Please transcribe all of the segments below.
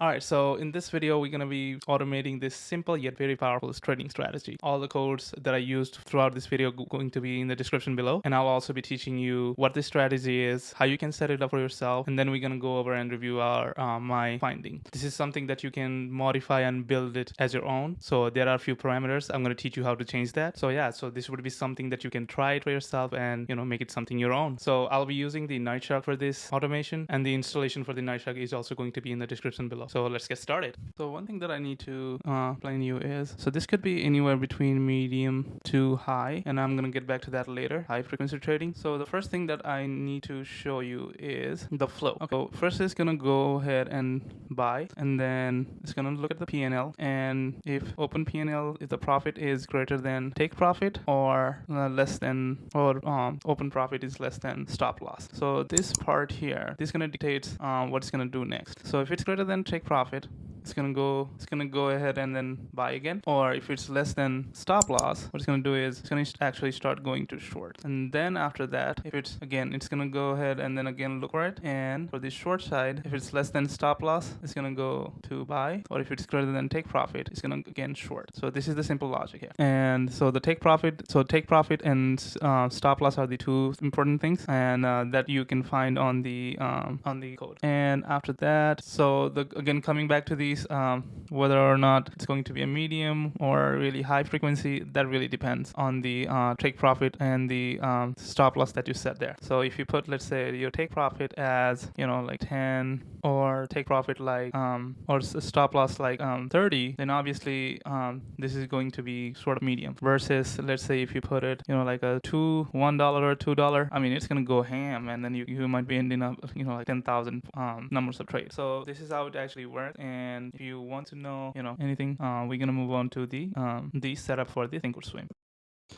All right, so in this video, we're going to be automating this simple yet very powerful trading strategy. All the codes that I used throughout this video are going to be in the description below. And I'll also be teaching you what this strategy is, how you can set it up for yourself. And then we're going to go over and review my finding. This is something that you can modify and build it as your own. So there are a few parameters. I'm going to teach you how to change that. So yeah, so this would be something that you can try it for yourself and, make it something your own. So I'll be using the Nightshark for this automation, and the installation for the Nightshark is also going to be in the description below. So let's get started. So one thing that I need to explain you is, so this could be anywhere between medium to high, and I'm going to get back to that later, high frequency trading. So the first thing that I need to show you is the flow. Okay, so first it's going to go ahead and buy, and then it's going to look at the P&L, and if open P&L, if the profit is greater than take profit or less than, or open profit is less than stop loss. So this part here, this is going to dictate what it's going to do next. So if it's greater than take profit, it's gonna go ahead and then buy again. Or if it's less than stop loss, what it's gonna do is it's gonna actually start going to short. And then after that, if it's gonna go ahead and then again look for it. And for the short side, if it's less than stop loss, it's gonna go to buy. Or if it's greater than take profit, it's gonna again short. So this is the simple logic here. And so the take profit and stop loss are the two important things, and that you can find on the code. And after that, so coming back to these, whether or not it's going to be a medium or really high frequency, that really depends on the take profit and the stop loss that you set there. So if you put, let's say, your take profit as like 10, or take profit like or stop loss like 30, then obviously this is going to be sort of medium. Versus, let's say, if you put it like a $1 or $2, I mean, it's gonna go ham, and then you might be ending up like 10,000 numbers of trade. So this is how it actually works. And if you want to know anything, we're gonna move on to the setup for the ThinkOrSwim.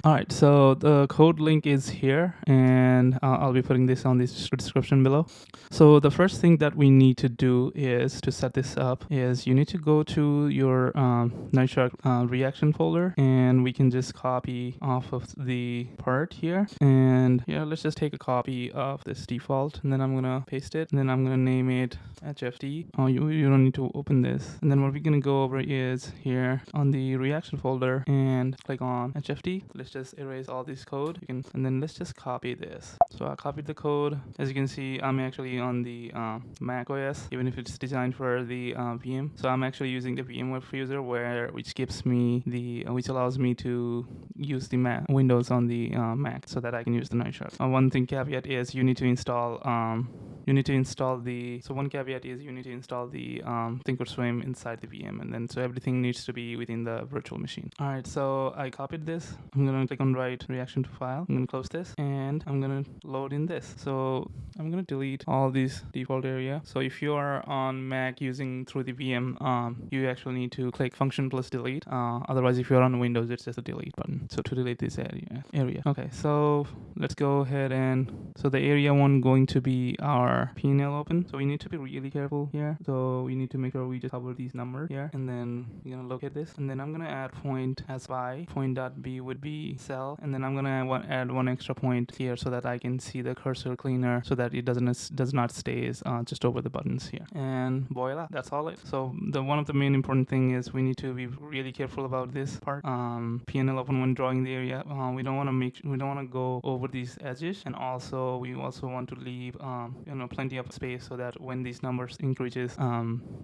All right, so the code link is here, and I'll be putting this on the description below. So the first thing that we need to do is to set this up is you need to go to your Nightshark reaction folder, and we can just copy off of the part here. And let's just take a copy of this default, and then I'm gonna paste it, and then I'm gonna name it HFTD. Oh, you don't need to open this. And then what we're gonna go over is here on the reaction folder and click on HFTD. Let's just erase all this code. And then let's just copy this. So I copied the code. As you can see, I'm actually on the Mac OS, even if it's designed for the VM. So I'm actually using the VM web user, which allows me to use the Windows on the Mac, so that I can use the Nightshark. One thing caveat is you need to install the ThinkOrSwim inside the VM, and then so everything needs to be within the virtual machine. All right, so I copied this. I'm gonna click on write reaction to file. I'm gonna close this, and I'm gonna load in this. So I'm gonna delete all these default area. So if you are on Mac using through the VM, you actually need to click function plus delete. Otherwise, if you're on Windows, it's just a delete button. So to delete this area. Okay, so let's go ahead and so the area one going to be our P&L open. So we need to be really careful here. So we need to make sure we just cover these numbers here, and then we're gonna look at this, and then I'm gonna add point as buy. Point.b would be sell, and then I'm gonna add one extra point here so that I can see the cursor cleaner, so that it does not stay just over the buttons here. And voila, that's all it. So one of the main important thing is we need to be really careful about this part. P&L open when drawing the area. We don't want to go over these edges, and also we also want to leave plenty of space so that when these numbers increases,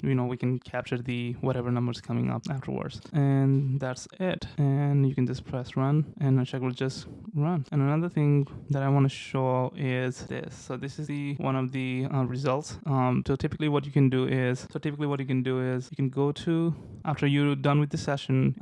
we can capture the whatever numbers coming up afterwards. And that's it. And you can just press run, and Nightshark will just run. And another thing that I want to show is this. So this is one of the results. So typically what you can do is you can go to, after you're done with the session,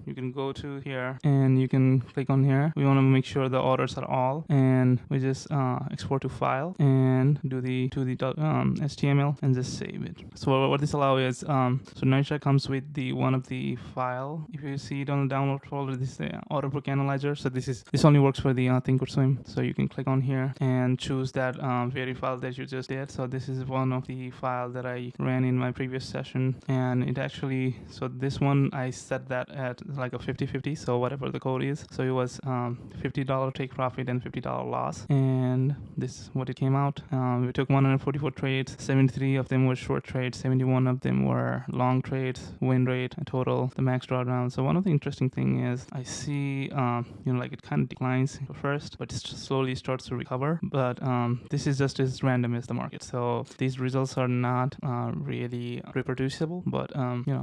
you can go to here and you can click on here. We want to make sure the orders are all, and we just export to file and do the HTML and just save it. So what this allows is so Nightshark comes with one of the file. If you see it on the download folder, this is the auto book analyzer. So this only works for the ThinkOrSwim. So you can click on here and choose that very file that you just did. So this is one of the files that I ran in my previous session, and it actually, so this one I set that at like a 50-50, so whatever the code is. So it was $50 take profit and $50 loss, and this is what it came out. We took 144 trades, 73 of them were short trades, 71 of them were long trades, win rate, total, the max drawdown. So one of the interesting thing is I see, like it kind of declines first, but it slowly starts to recover. But this is just as random as the market. So these results are not really reproducible, but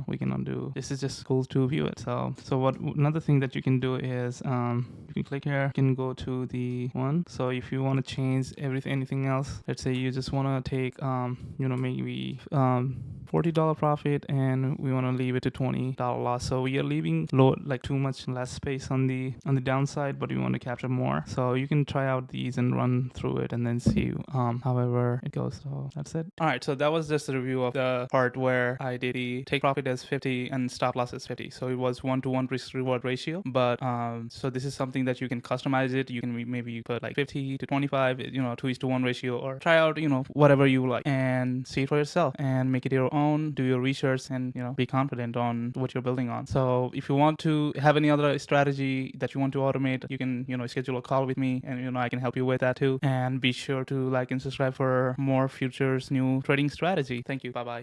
we can undo. This is just cool to view it. So what another thing that you can do is you can click here, you can go to the one. So if you want to change anything else, let's say you just want to take maybe $40 profit and we want to leave it to $20 loss. So we are leaving too much less space on the downside, but we want to capture more. So you can try out these and run through it and then see however it goes. So that's it. All right, so that was just a review of the part where I did the take profit as 50 and stop loss as 50. So it was 1-to-1 risk reward ratio. But so this is something that you can customize it. You can maybe put like 50 to 25, 2:1 ratio, or try out whatever you like and see it for yourself and make it your own. Do your research and be confident on what you're building on. So if you want to have any other strategy that you want to automate, you can schedule a call with me and I can help you with that too. And be sure to like and subscribe for more futures new trading strategy. Thank you. Bye bye.